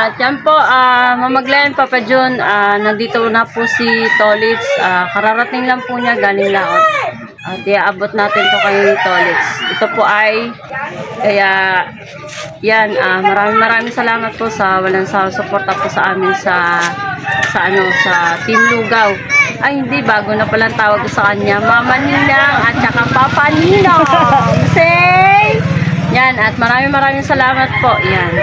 At yan po, Mamaglayan, Papa John, nandito na po si Tolits. Kararating lang po niya, galing laot. At iaabot natin to kay Tolits. Ito po ay, kaya, yan, maraming salamat po sa walang suporta po sa amin sa Team Lugaw. Ay, hindi, bago na palang tawag ko sa kanya, Mama Ninang at saka Papa Ninang. Say! Yan, at maraming salamat po. Yan.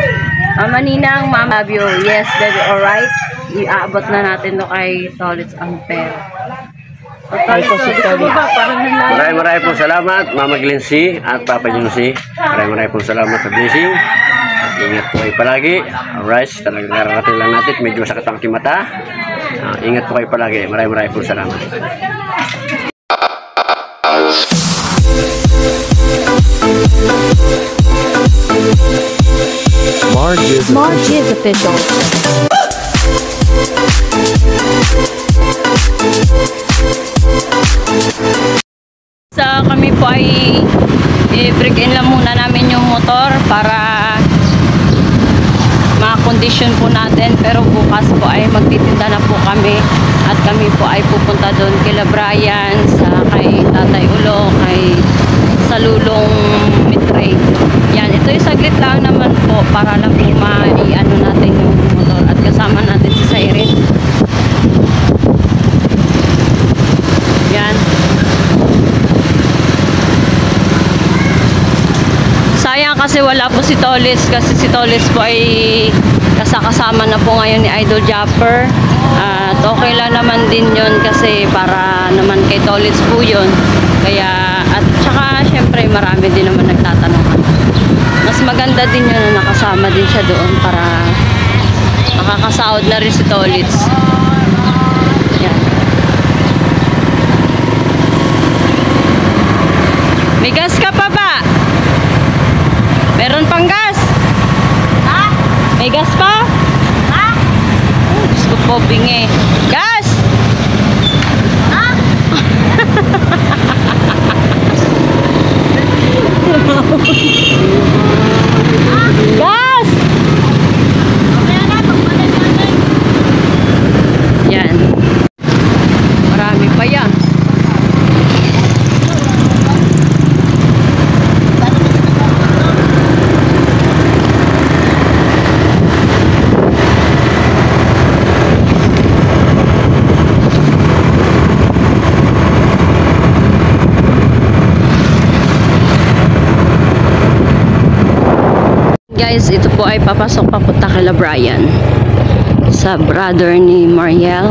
Mama Ninang, Mama Abyo. Yes, baby, alright. Iaabot na natin to kay Tolits ang pera. Maraming pong salamat, Mama Glency at Papa Junsi. Maraming pong salamat sa blessing. At ingat po kayo palagi. Alright, talagang nararating lang natin. Medyo sakit ang aking mata. Ingat po kayo palagi. Maraming pong salamat. Marge is official. Kami po ay i-break in lang muna namin yung motor para makondisyon po natin, pero bukas po ay magtitinda na po kami at kami po ay pupunta doon kila Brian, kay Tatay Ulo, kay Salulong Mitre. Yan, ito yung saglit lang naman po para lang po ma-i-ano natin yung motor at kasama natin si Siren. Yan. Sayang kasi wala po si Tolits, kasi si Tolits po ay kasama na po ngayon ni Idol Japper. At okay lang naman din yun kasi para naman kay Tolits po yun. Kaya, at saka syempre marami din naman nagtatanong. Mas maganda din yun na nakasama din siya doon para makakasahod na rin si Tolits. Yan. May gas ka pa ba? Meron pang gas? Ha? May gas pa? Ha? Oh, Diyos ko po, bingi. Gas! Ha? Gas! Yan. Marami pa yan. Guys, ito po ay papasok papunta kila Brian sa brother ni Mariel,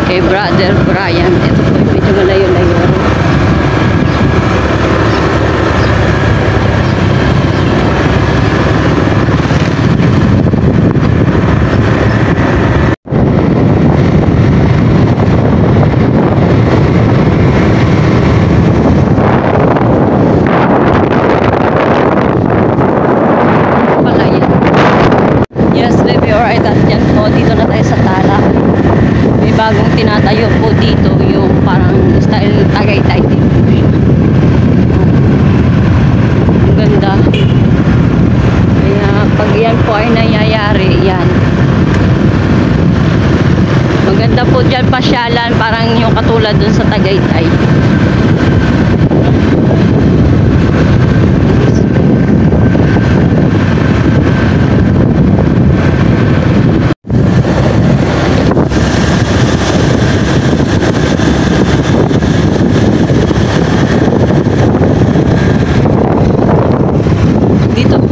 kay brother Brian. Ito po ay medyo malayo-layo. Alright, at yan po, dito na tayo sa Tala. May bagong tinatayo po dito, yung parang style Tagaytay din. Ang ganda. Kaya pag yan po ay nangyayari, yan. Maganda po dyan pasyalan, parang yung katulad dun sa Tagaytay.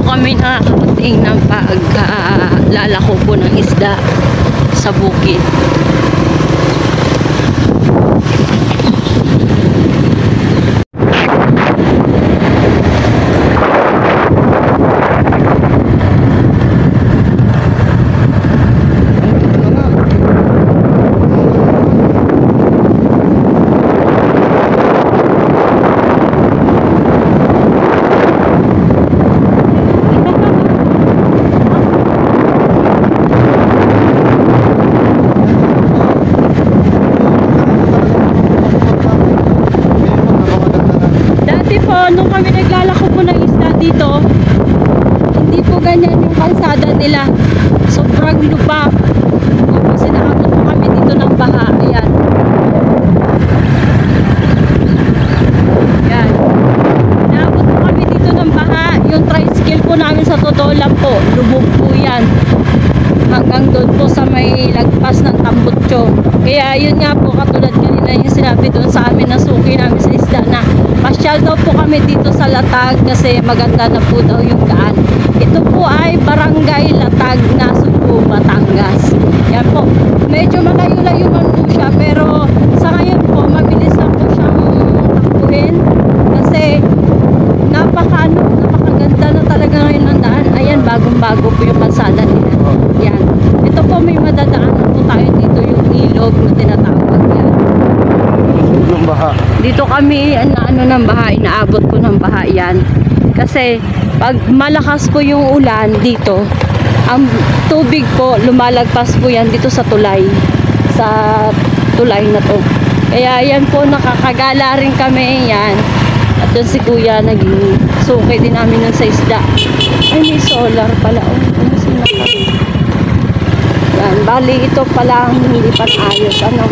Kami nakakarating ng paglalako po ng isda sa bukid. Nung kami naglalako po ng isda dito, hindi hindi po ganyan yung kalsada nila. Sobrang lubak. Tapos inaabot po kami dito ng baha. Ayan. Ayan. Inaabot po kami dito ng baha. Yung tricycle po namin sa totoo lang po. Lubog po yan. Hanggang doon po sa may lagpas ng Tambutso. Kaya yun nga po, katulad kanina yung sinabi doon sa amin na suki namin sa isda na pasyal daw po kami dito sa Latag kasi maganda na po daw yung daan. Ito po ay Barangay Latag na Subo, Batangas. Yan po. Medyo malayo-layo man po siya pero sa ngayon po mabilis lang po siyang takbuhin kasi napakaganda na talaga ngayon ng daan. Ayan, bagong-bago po yung kalsada nila. Yan. Ito po may madadaan na po tayo dito yung ilog na tinatawag yan. Ng baha. Dito kami ng baha, inaabot po ng baha yan. Kasi pag malakas po yung ulan dito, ang tubig po lumalagpas po yan dito sa tulay. Sa tulay na to. Kaya yan po nakakagala rin kami yan. At yun si kuya naging suki din namin nun sa isda. Ay may solar pala. Oh, ano sila pa rin. Yan, bali ito pala ang hindi pa ayos. Ano?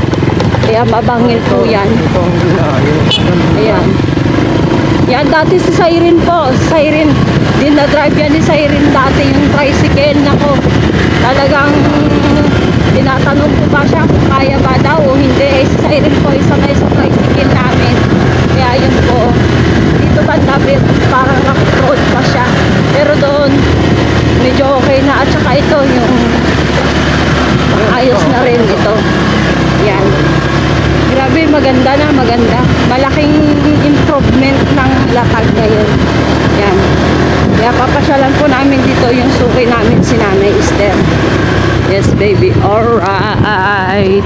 Kaya mabangil po yan. Ayan. Yan, dati si Siren po. Siren. Dinadrive yan ni Siren dati yung tricycle. Nako, talagang tinatanong ko ba siya kung kaya ba daw o hindi. Si Siren po, isa na sa tricycle namin. Kaya yun po. Dito banda, parang rock road pa siya. Pero doon, medyo okay na. At saka ito, yung ayos na rin ito. Yan. Grabe, maganda na, maganda. Malaking improvement ng Latag ngayon. Yan. Kaya papasyalan po namin dito yung suki namin, si Nanay Esther. Yes, baby. Alright.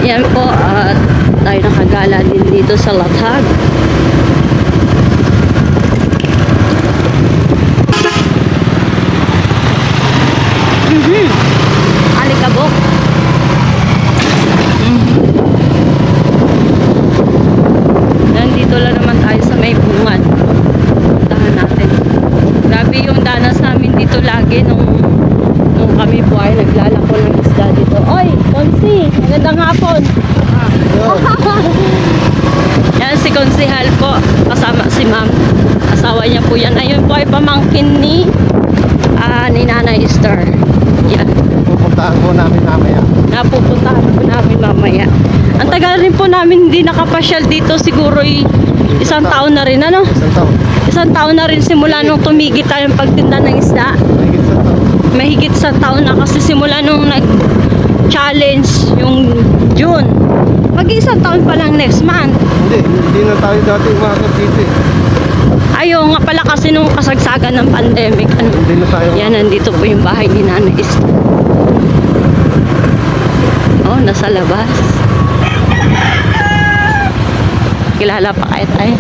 Yan po. At tayo nakagala din dito sa Latag. Alikabok. Nandito lang naman tayo sa may bungan. Puntahan natin. Grabe yung danas namin dito lagi nung kami po ay naglalako ng isda dito. Oy, Konsi, magandang hapon. Yan si Konsihal po, kasama si ma'am. Asawa niya po yan. Ayun po ay pamangkin ni Nanay Esther. Yan. Pupuntahan po namin mamaya. Napupuntahan po namin mamaya. Ang tagal rin po namin hindi nakapasyal dito. Siguro isang taon na rin, ano? Isang taon. Isang taon na rin simula nung tumigit tayong pagtinda ng isda. Mahigit sa taon na kasi simula nung nag-challenge yung June. Mag-isang taon pa lang next month. Hindi na tayo dati umakot dito eh. Ayaw nga pala kasi nung kasagsagan ng pandemic. Ano? Hindi na tayo. Yan, nandito po yung bahay ni Nanay Esther. Oh, nasa labas. Kilala pa kayo tayo.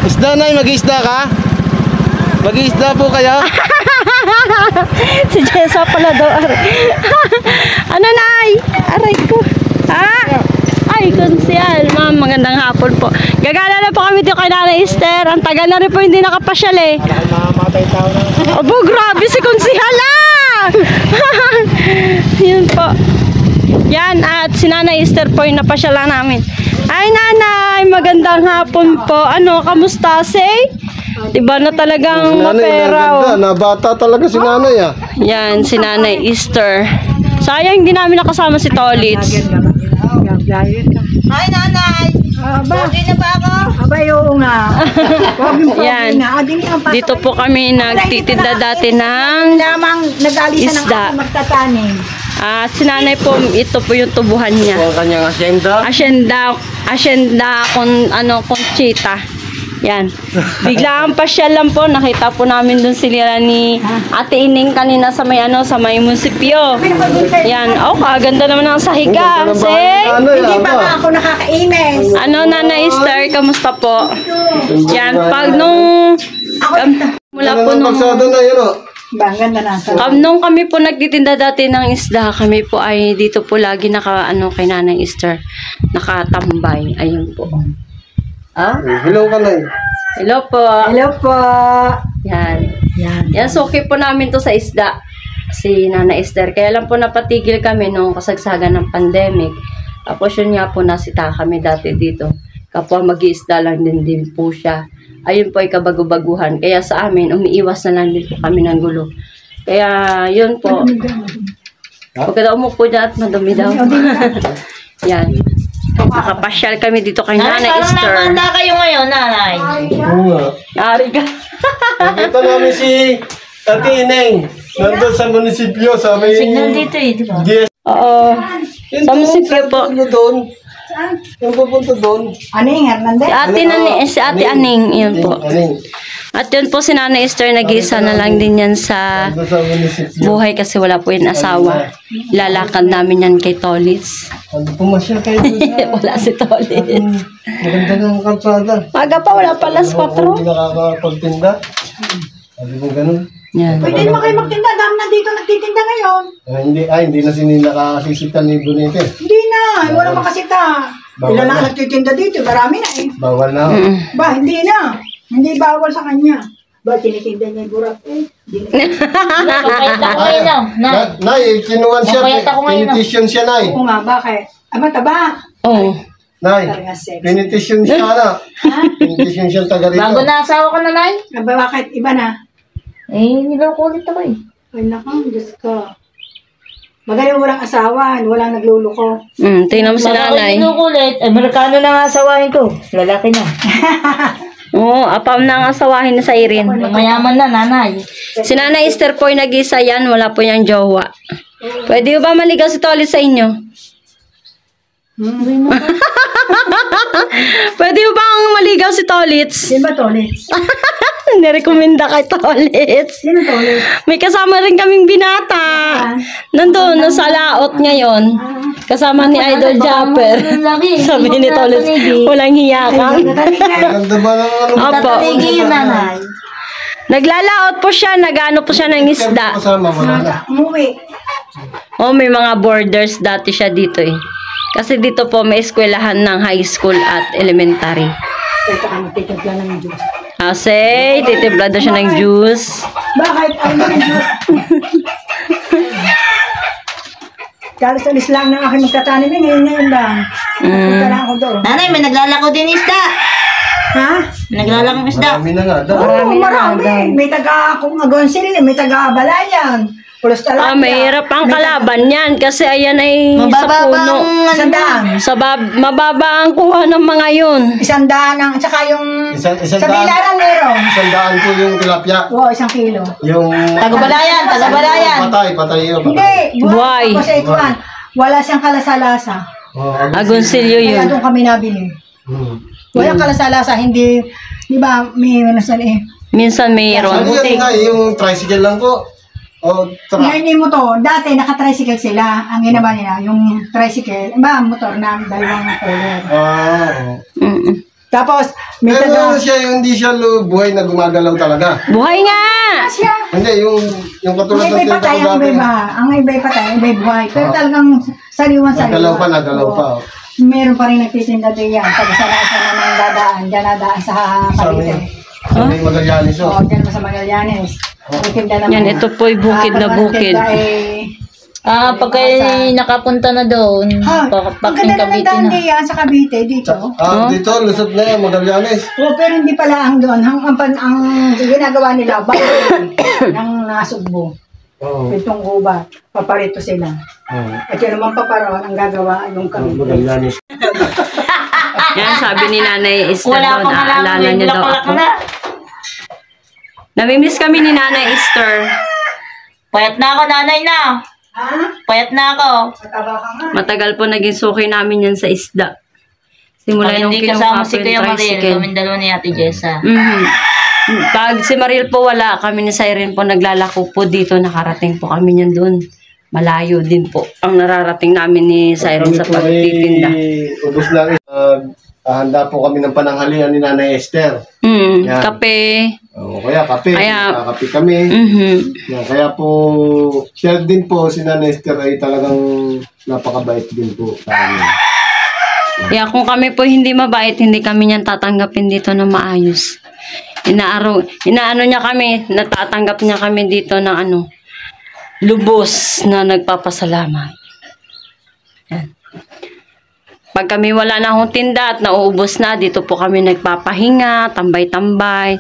Isda na, mag-isda ka? Mag-isda po kayo? Si Jessa pala daw. Ano, Nay? Aray ko. Ha? Ay, konsyal. Ma'am, magandang hapon po. Gagala na po kami dito kay Nanay Esther. Ang tagal na rin po hindi nakapasyal eh. Mamamatay tao na. Abo, grabe si konsyal ah! Yun po. Yan, at si Nanay Esther po yung napasyalan namin. Ay, Nanay, magandang hapon po. Ano, kamusta, say? Diba na talagang mapera, oh. Nabata talaga si nanay ah. Yan, si Nanay Esther. Sayang hindi namin nakasama si Tolits. Hi, Nanay! Okay na ba ako? Abay, oo nga. Yan. Dito po kami nagtitinda dati ng Lamang nag-alisa ng isda. ako magtatanim. at si nanay po, ito po yung tubuhan niya. Ang kanyang asyenda. Asyenda Conchita. Yan. Biglaan pa siya lang po. Nakita po namin dun sila ni Ate Ining kanina sa may sa may munisipyo. Yan. Oh, kaganda naman ang sahiga. Hindi pa nga ako nakakainis. Nanay Esther, kamusta po? Yan. Pag nung mula po nung Ganda na sa. nung kami po nagtitinda dati ng isda, kami po ay dito po lagi kay Nanay Esther nakatambay. Ayun po. Hello ka na. Hello po. Hello po. Yan. Yan. Yan, suki po namin to sa isda. Si Nana Esther. Kaya lang po napatigil kami nung kasagsagan ng pandemic. Tapos yun nga po, nasita kami dati dito. Kapwa mag-iisda lang din po siya. Ayun po ay kabago-baguhan. Kaya sa amin, umiiwas na lang din po kami ng gulo. Kaya yun po. Huwag ka daw umupo dyan at madumi daw. Yan. Nakapasyal kami dito kay Nana Esther. Parang nakanda kayo ngayon, nanay. Oo nga. Ari ka. Nakita namin si Ate Ineng. Nandun sa munisipyo, sa may... Signal dito eh, di ba? DS. Oo. Sa munisipyo po. Doon. Yung pupunta doon. Aning, Hernandez? Si Ate Aning, yun po. Aning. At yun po si Nana Esther, nag-iisa na lang din yan sa Nandun sa munisipyo. buhay kasi wala po yung asawa. Lalakad namin yan kay Tolitz. Ano, pumasya kayo doon sa... Wala si Tolitz. Maganda ng kalsada. Maga pa, wala pa alas 4. Hindi nakakapagtinda. Sabi mo ganun. Yan. Pwede mo kayo magtinda. Dami na dito nagtitinda ngayon. Hindi na nakasisitan ni Bonete. Hindi na. Wala makasita. Bawal Ilan na. na nagtitinda dito. Marami na eh. Bawal na. Ba, hindi na. Hindi bawal sa kanya. Ba, tinitinda niya yung burak eh. Hindi na. Papayat ako ngayon, no? Nay, kinuwan siya. Papayat ako ngayon, Pinitisyon siya, Nay. Oo nga, bakit? Aba, taba. Oo. Nay, Talaga sex. pinitisyon siya na. Pinitisyon siya taga rito. Bago na asawa ko, nanay. Aba, bakit? Iba na. Eh, niloko ulit ako eh. Ay, naku, Diyos ko. Magaling walang asawa, walang nagluluko. Tingnan mo si Bago Nanay. niloko ulit, Amerikano na nga asawahin ko. Lalaki na. Oo, apam na ang asawahin na sa Irin. Mayaman na, nanay. Si Nana Esther po ay nag-isa yan, wala po niyang jowa. Pwede ba maligaw si Tolitz sa inyo? Pwede ba bang maligaw si Tolitz? Sino ba tolit? Nirekomenda kay Tolitz. Sino tolit? May kasama rin kaming binata. Nandun, nasa laot ngayon. Kasama ni Idol Japper. Sabi ni Tolitz, walang hiya ka. Ganda ba ng ano? Opo. Tataligi yun, nanay. Naglalaot po siya, nagano po siya ng isda. Kasama mo na. Umuwi. Oh, may mga borders dati siya dito eh. Kasi dito po may eskwelahan ng high school at elementary. Ito ka magtitimpla ng Diyos. Kasi, titimpla daw siya ng juice. Bakit? Ano yung Diyos? Kalis-alis lang ng aking magtatanim eh. Ngayon lang. Punta lang ako doon. Nanay, may naglalako din isda. Ha? Naglalakong isda. Marami na nga daw. Oo, marami. May taga-Agonsil, may taga-Balayan. Pulos talapia. Mahirap ang kalaban yan kasi ayan ay sa puno. Isandaan. Mababa ang kuha ng mga yun. Isandaan ang, tsaka yung Isang sa daan. bilaran meron. 100 po yung tilapia. Oo, 1 kilo. Yung... Tagabalayan, tagabalayan. Patay yun. Hindi, Buhay. Ako sa ikuan. Wala siyang kalasalaasa. Oh, Agonsilyo Kaya yun. doon kami nabili. Hmm. Walang kalasalasa, hindi, di ba, may nasan eh. Minsan mayroon. Ano yan nga, yung tricycle lang po? O truck? Ngayon mo to, dati naka-tricycle sila. Ang ginawa nila, yung tricycle, motor na dalawang color. Mm-mm. Tapos, may Pero taga... siya, yung hindi siya buhay na gumagalaw talaga. Buhay nga! Siya. Hindi, yung katulad Ang ng iba'y patay, tinta ko ang iba'y dati. baha. Ang iba'y patay, ang iba'y buhay. Pero talagang sariwan-sariwa. Nagalaw pa. Oh. Meron pa rin nagtitinda din yan. Pag sa na ng dadaan, dyan nadaan sa Cavite. Sa may Magallanes, Oo, dyan mo sa Magallanes. Nagtitinda naman. Yan, ito po ay bukid na bukid. Pag kayo nakapunta na doon, Ang paking ganda ng Cavite daan na. diyan sa Cavite, dito. Dito, lusot na yan, Magallanes. Oo, pero hindi pala ang doon. Ang ginagawa nila, bayan ng nasugbo. Oo. Itong gubat, paparito sila. At yun naman paparoon, ang gagawa yung Cavite. Magallanes. Yan, sabi ni Nanay Esther Wala daw, pa naaalala malaman, niya daw lakalak ako. na. Namimiss kami ni Nanay Esther. Payat na ako, nanay na. Ha? Payat na ako. Mataba ka nga. Matagal po naging suki namin yan sa isda. Simula Pag nung hindi kinuha kasama po si Kuya yung Maril, tricycle. kaming dalawa ni Ate Jessa. Pag si Maril po wala, kami ni Siren po naglalako po dito. Nakarating po kami niyan doon. Malayo din po ang nararating namin ni Siren sa pagtitinda. Ubus lang. Handa po kami ng pananghalian ni Nanay Esther. Yan. Kape. O kaya kape. Kaya- Kape kami. Yan, kaya po, siya din po, si Nanay Esther ay talagang napakabait din po sa amin. Kaya kung kami po hindi mabait, hindi kami niyan tatanggapin dito na maayos. Inaano niya kami, natatanggap niya kami dito ng ano, lubos na nagpapasalamat. Yan. Pag kami wala na akong tinda at nauubos na, dito po kami nagpapahinga, tambay-tambay.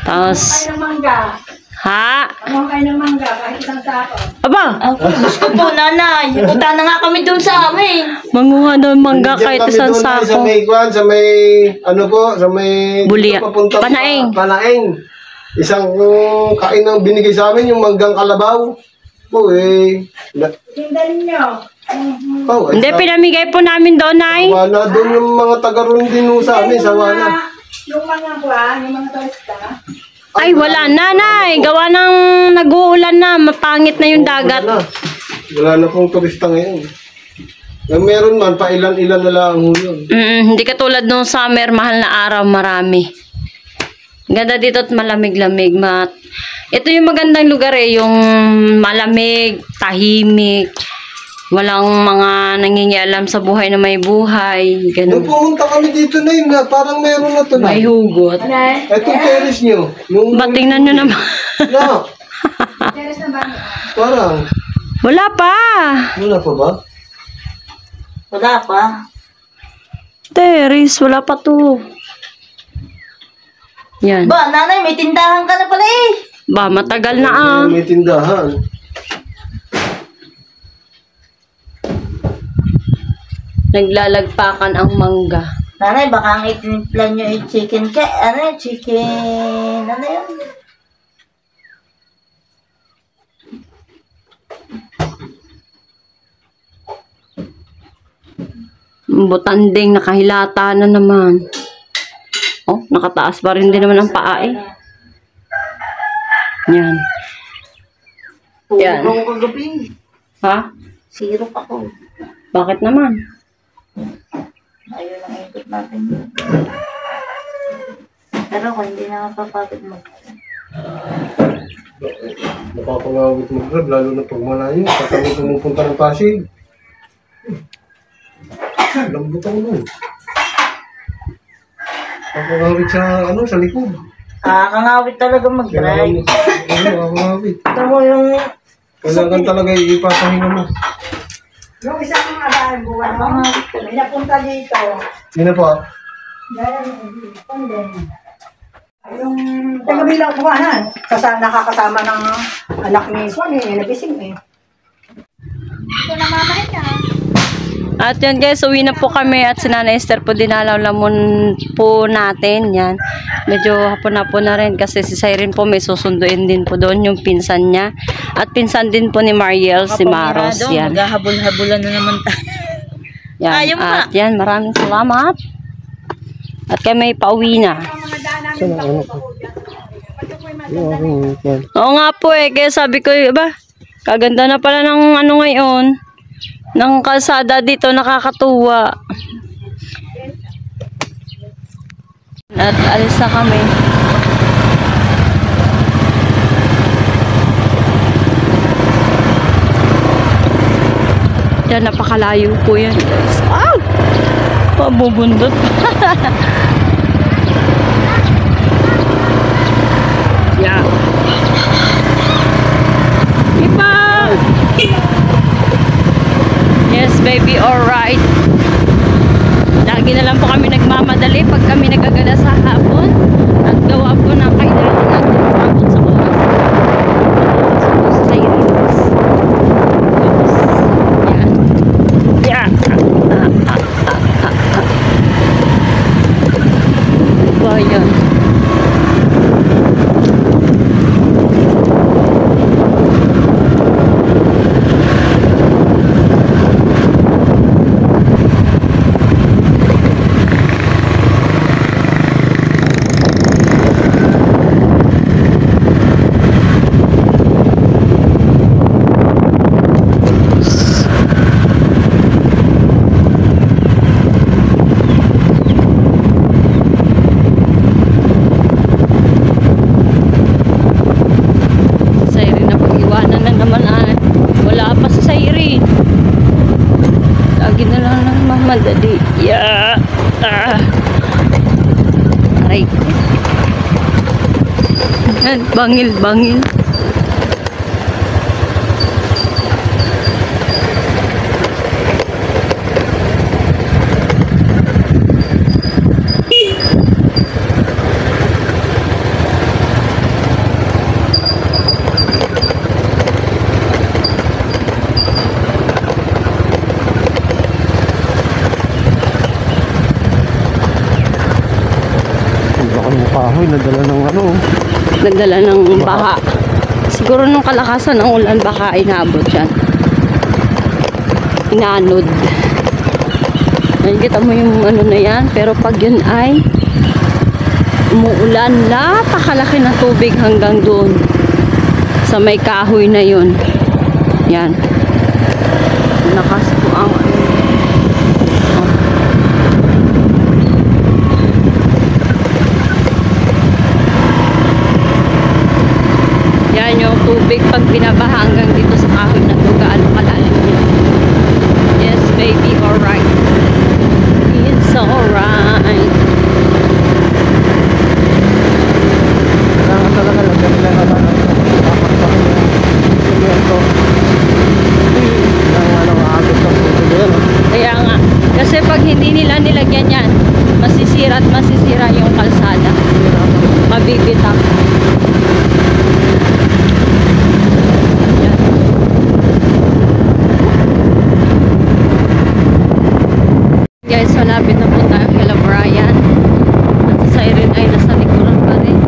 Tapos, Kain ng mangga. ha? Ano kain ng mangga? Kahit isang sako. Aba, Gusto po, nanay. Punta na nga kami doon sa amin. manguha daw mangga Nandiyan kahit kami isang doon, Nay, Sa sako. may kwan, sa may, ano po, sa may... Bulia. dito papunta sa Panaing. Panaing. Isang kain ang binigay sa amin, yung manggang kalabaw. Po Tindan nyo. Hindi, pinamigay po namin doon, Nay. Wala doon yung mga taga-ron din ho sa amin, sa wala. Yung mga kuwan, yung mga turista. Ay, wala na, Nay. Gawa ng nag-uulan na, mapangit na yung dagat. Wala na pong turista ngayon. Yung meron man, pailan-ilan na lang ho yun. Hindi katulad nung summer, mahal na araw, marami. Ganda dito at malamig-lamig. Ito yung magandang lugar yung malamig, tahimik. Walang mga nangingialam sa buhay na may buhay. Nung Ganun. pumunta kami dito na yun, parang meron na to na. May hugot. Itong terrace nyo. Nung, Ba't tingnan nyo naman? na, Teres na ba? parang, Wala pa. wala pa ba? Wala pa. Teres, wala pa to. Yan. Ba, nanay, may tindahan ka na pala eh. Ba, matagal na ah. May tindahan. Naglalagpakan ang mangga. Nanay, baka ang itinimpla nyo ay chicken chicken, ano yun? Butanding, nakahilata na naman. Oh, nakataas pa rin din naman ang paa eh. Yan. Yan. Tulog ako kagabi. Ha? Sirok ako. Bakit naman? Ayun ang ikot natin. Pero kung hindi na mapapagod mo. Napapangawit mag-grab, lalo na pag malayo. Pag kami pumupunta ng Pasig. Lambot ako nun. Napapangawit sa, sa likod. Kangawit talaga mag-drive. Napapangawit. Ito mo yung Kailangan talaga ipapahinga mo. Yung isang alaan buwan, no? May napunta dito. Sino po? Dahil, yung taga-bilang kuwanan. Nakakasama ng anak ni Swan nagising eh. Ito na mamahin niya. At yan guys, uwi na po kami at si Nana Esther po dinalaw lamon po natin. Yan. Medyo hapon-hapon na rin kasi si Siren po may susunduin din po doon yung pinsan niya. At pinsan din po ni Mariel, si Maros. Yan. Maghahabol-habulan na naman tayo. Yan. Ayaw pa. At yan, maraming salamat. At kami pauwi na. Oo nga po eh, kaya sabi ko, ba, kaganda na pala ng ano ngayon. Ng kalsada dito, nakakatuwa. At alis na kami. Yan, napakalayo po yan, guys. Ah! Mabubundot. Yeah. Iba! Yes, baby, alright. Lagi na lang po kami nagmamadali pag kami nagagala sa hapon. At gawa po na kailangan natin umabot sa oras. So, Sirens. Yan. Yan. Ba yan? Bangil, bangil. Baka ng kahoy, nadala ng ano. Nagdala ng baha. Siguro nung kalakasan ng ulan, baka inabot yan. Inanod. Nakikita mo yung ano na yan, pero pag yun ay umuulan, napakalaki na tubig hanggang doon sa may kahoy na yun. Yan. Lakas po ang ano. Yan yung tubig pag binabaha hanggang dito sa kahoy na to, gaano kalalim yun. Yes, baby, alright. It's alright. Kailangan talaga lagyan nila naman dapat pa rin yung semento. Ang ano, agos ng tubig yan. Kaya nga, kasi pag hindi nila nilagyan yan, masisira at masisira yung kalsada. Mabibitang. Yan. Guys, malapit na po tayo kila Brian. At si Irene ay nasa likuran pa rin.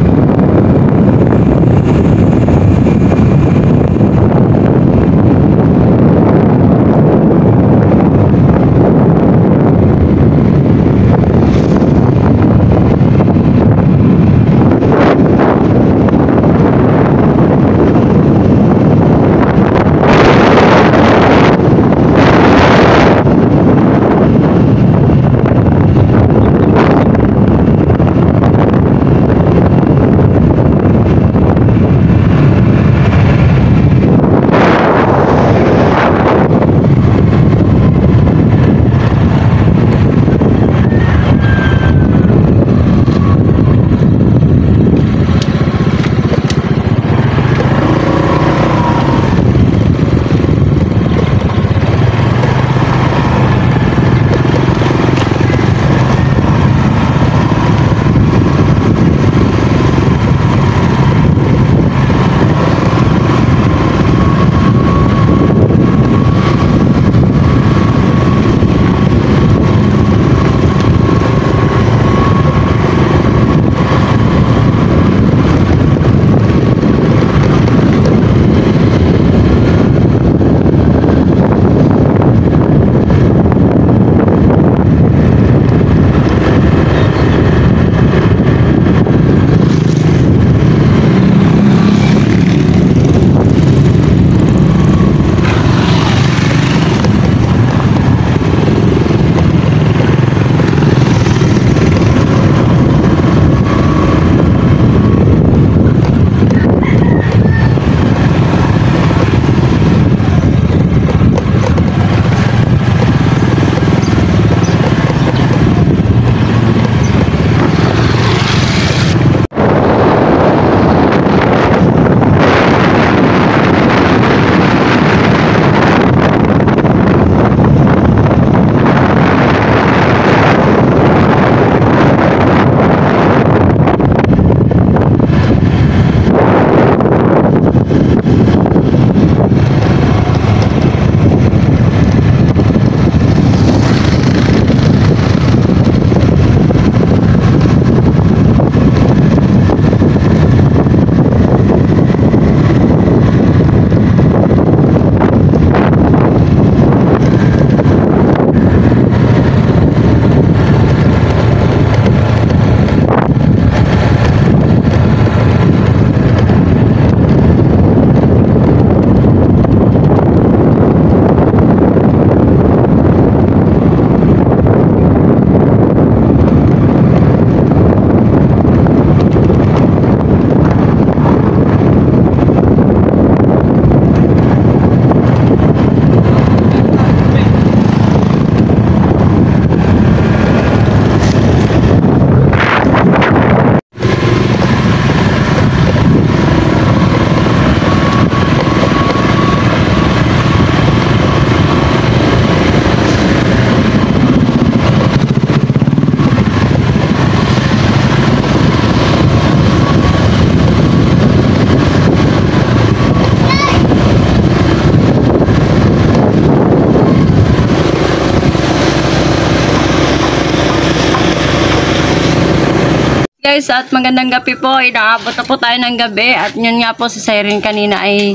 guys at magandang gabi po. Inaabot na po tayo ng gabi at yun nga po si Siren kanina ay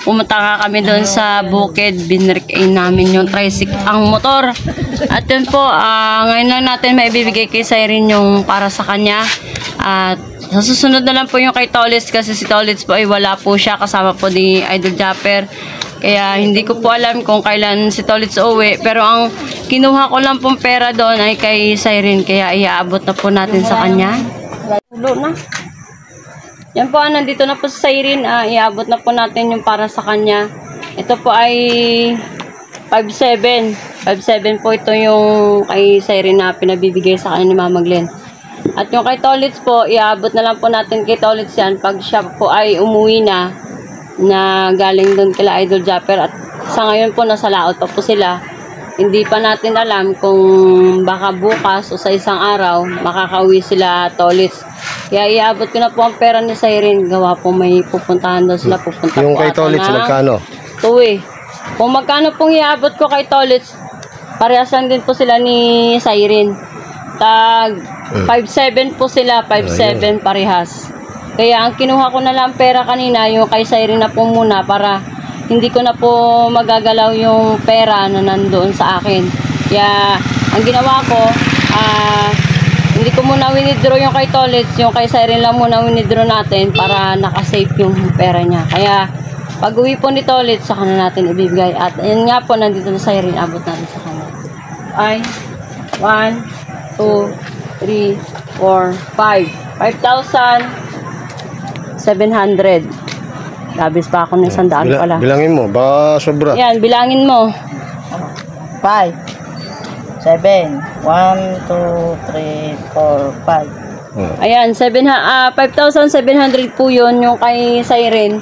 pumunta nga kami doon sa bukid. Binrikain namin yung tricycle, ang motor. At yun po, ngayon lang natin maibibigay kay Siren yung para sa kanya. At sa susunod na lang po yung kay Tolitz kasi si Tolitz po ay wala po siya kasama po ni Idol Japper. Kaya hindi ko po alam kung kailan si Tolitz uwi. Pero ang kinuha ko lang pong pera doon ay kay Siren. Kaya iaabot na po natin sa kanya. Ulo na. Yan po, nandito na po si Siren. Iaabot na po natin yung para sa kanya. Ito po ay 5.7. 5.7 po ito yung kay Siren na pinabibigay sa kanya ni Mama Glenn. At yung kay Tolitz po, iaabot na lang po natin kay Tolitz yan pag siya po ay umuwi na galing doon kila Idol Japper. At sa ngayon po nasa laot pa po sila. Hindi pa natin alam kung baka bukas o sa isang araw makakauwi sila Tolitz. Kaya iabot ko na po ang pera ni Siren. Gawa po may pupuntahan daw sila. Pupunta Yung po kay Tolitz, magkano? Tuwi. Kung magkano pong iabot ko kay Tolitz, parehas lang din po sila ni Siren. Tag 5.7 po sila. 5.7 parehas. Kaya ang kinuha ko na lang pera kanina, yung kay Siren na po muna para hindi ko na po magagalaw yung pera na nandoon sa akin. Kaya ang ginawa ko, hindi ko muna winidraw yung kay Tolitz, yung kay Siren lang muna winidraw natin para nakasave yung pera niya. Kaya pag uwi po ni Tolitz, saka na natin ibibigay. At ayun nga po, nandito na Siren, abot natin sa kanya. Ay, 1, 2, 3, 4, 5. 5,700. Labis pa ako ng 100 pala. Bilangin mo, baka sobra. Yan, bilangin mo. 5, 7, 1, 2, 3, 4, 5. Ayan, 5,700 po yun yung kay Siren.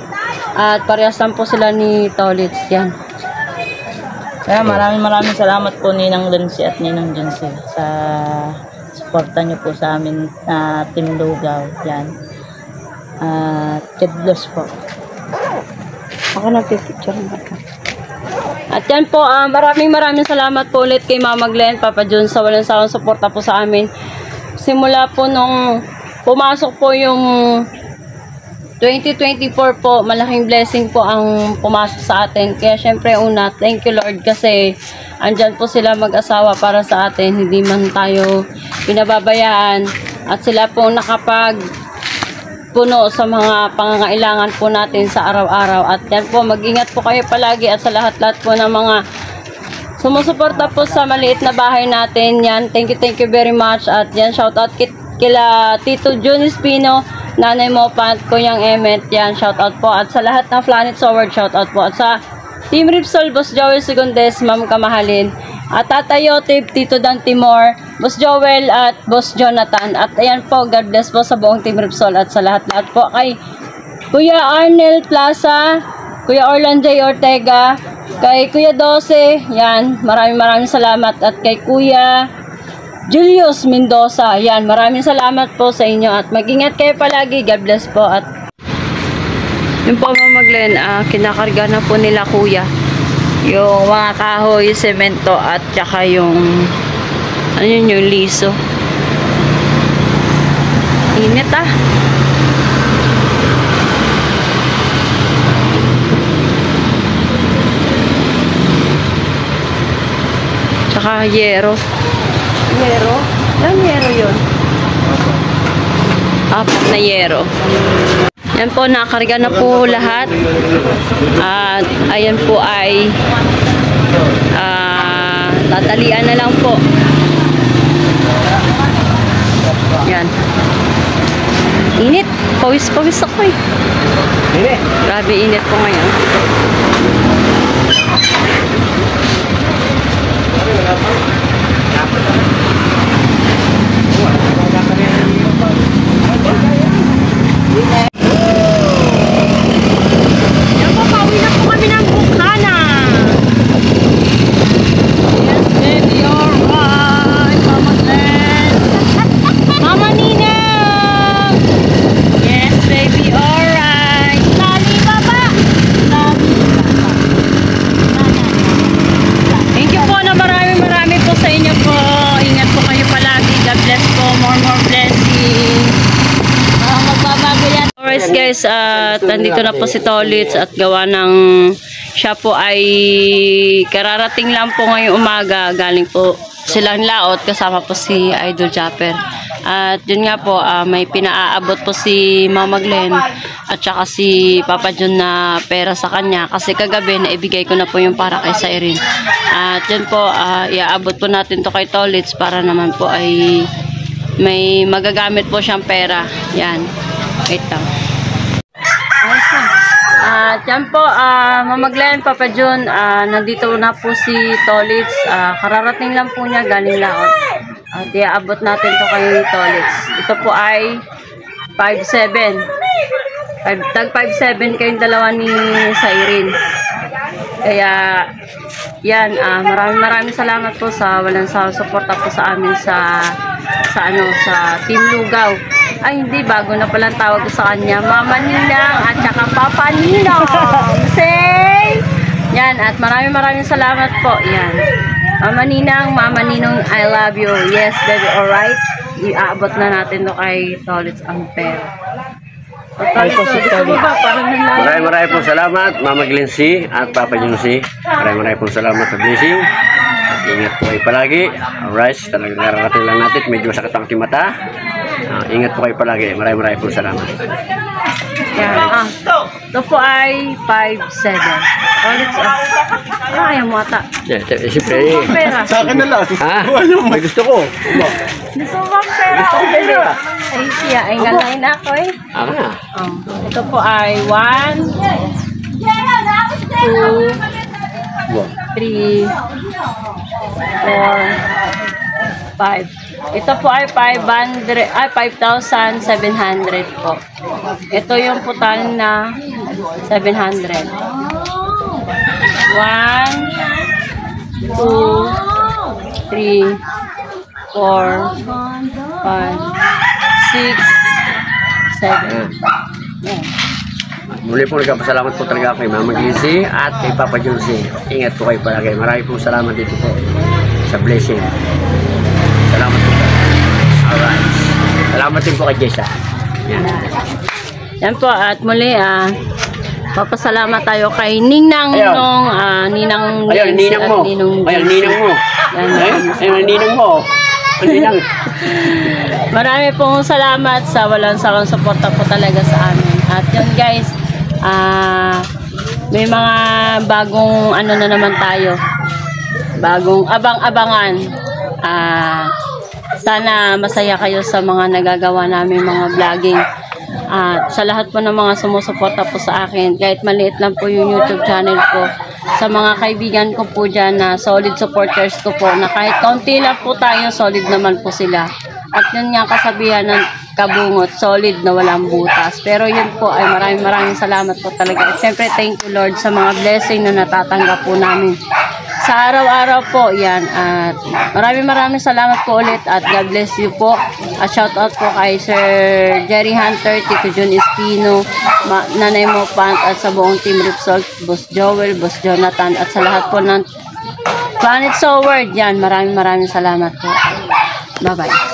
At parehas lang po sila ni Tolitz. Yan. Kaya maraming salamat po Ninang Lindsay at Ninang Jinsi sa suporta niyo po sa amin na Team Lugaw. Yan. Kedlos po. Ako na picture mo. At yan po, maraming salamat po ulit kay Mama Glenn, Papa John sa walang sawang suporta po sa amin. Simula po nung pumasok po yung 2024 po, malaking blessing po ang pumasok sa atin. Kaya syempre una, thank you Lord kasi andyan po sila mag-asawa para sa atin. Hindi man tayo pinababayaan at sila po nakapag puno sa mga pangangailangan po natin sa araw-araw. At yan po, mag-ingat po kayo palagi at sa lahat-lahat po ng mga sumusuporta po sa maliit na bahay natin. Yan, thank you very much. At yan, shoutout kila Tito Jun Espino, Nanay Mopa at Kuyang Emmet. Yan, shoutout po. At sa lahat ng Planet Sword, shoutout po. At sa Team Ripsol, Boss Joel Segundes, Ma'am Kamahalin. At Tatay Yotib, Tito Dan Timor, Boss Joel at Boss Jonathan. At ayan po, God bless po sa buong Team Ripsol at sa lahat-lahat po kay Kuya Arnel Plaza, Kuya Orlando Ortega, kay Kuya Dose, yan, maraming salamat. At kay Kuya Julius Mendoza, yan, maraming salamat po sa inyo at mag-ingat kayo palagi. God bless po. At yung po Mama Glenn, kinakarga na po nila Kuya yung mga kahoy, semento at saka yung ano yun, yung liso. Init tsaka yero. Ilang yero yun? 4 na yero. Yan po, nakarga na po lahat. At ayan po ay tatalian na lang po. Yan. Init. Pawis ako eh. Init. Grabe init po ngayon. guys, at nandito na po si Tolits at gawa ng siya po ay kararating lang po ngayong umaga. Galing po silang laot kasama po si Idol Japper. At yun nga po, may pinaaabot po si Mama Glenn at saka si Papa John na pera sa kanya. Kasi kagabi naibigay ko na po yung para kay Irene. At yun po, iaabot po natin to kay Tolits para naman po ay may magagamit po siyang pera. Yan. Wait lang. Ayos na. At yan po, Mama Glenn, Papa John, nandito na po si Tolits. Kararating lang po niya, galing laot. At iaabot natin to kay Tolits. Ito po ay 5'7". Tag 5'7" kayong dalawa ni Irene. Kaya, yan, maraming salamat po sa walang suporta po sa amin sa Team Lugaw. Ay, hindi, bago na palang tawag ko sa kanya, Mama Ninang at saka Papa Ninong. Say! Yan, at maraming salamat po. Yan. Mama Ninang, Mama Ninong, I love you. Yes, baby, alright. Iaabot na natin to kay Tolits ang pera. Maraming pong salamat, Mama Glenn C. at Papa John C. Maraming pong salamat sa blessing. Ingat po kayo palagi. Alright, talagang nararating lang natin. Medyo masakit ang aking mata. Ingat po kayo palagi. Maraming pong salamat. Yan. Ito po ay 5'7". Tolits, ayaw mo ata. Siyempre. Pera. Sa akin na lang. Ha? May gusto ko. Gusto mo bang pera? Ay, siya. Ay, ngalain ako eh. Ako na. Ito po ay 1, 2, 3, 4, 5. Ito po ay 5,700 po. Ito yung putal na 700. 1, 2, 3, 4, 5, 6, 7. Yan. Muli po nagpapasalamat po talaga kay Mama Glenn C. at kay Papa John C. Ingat po kayo palagi. Maraming po salamat dito po sa blessing. Salamat po. Alright. Salamat din po kay Jessa. Yan po, at muli papasalamat tayo kay Ninang nung Ninang Ayun, Ninang mo. Ayun, Ninang mo. Ayun, Ninang mo. Ninang. Marami pong salamat sa walang sawang suporta po talaga sa amin. At yun guys, may mga bagong ano na naman tayo. Bagong abang-abangan. Sana masaya kayo sa mga nagagawa namin mga vlogging. At sa lahat po ng mga sumusuporta po sa akin, kahit maliit lang po yung YouTube channel ko, sa mga kaibigan ko po dyan na solid supporters ko po, na kahit kaunti lang po tayo, solid naman po sila. At yun nga kasabihan ng kabungot, solid na walang butas. Pero yun po ay maraming salamat po talaga. At syempre thank you Lord sa mga blessing na natatanggap po namin sa araw-araw po. Yan, at maraming salamat po ulit at God bless you po. At shout out po kay Sir Jerry Hunter, Tito Jun Espino, Nanay Mo Pant, at sa buong Team Ripsol, Boss Joel, Boss Jonathan, at sa lahat po ng Planet Soward. Yan, maraming salamat po. Bye bye.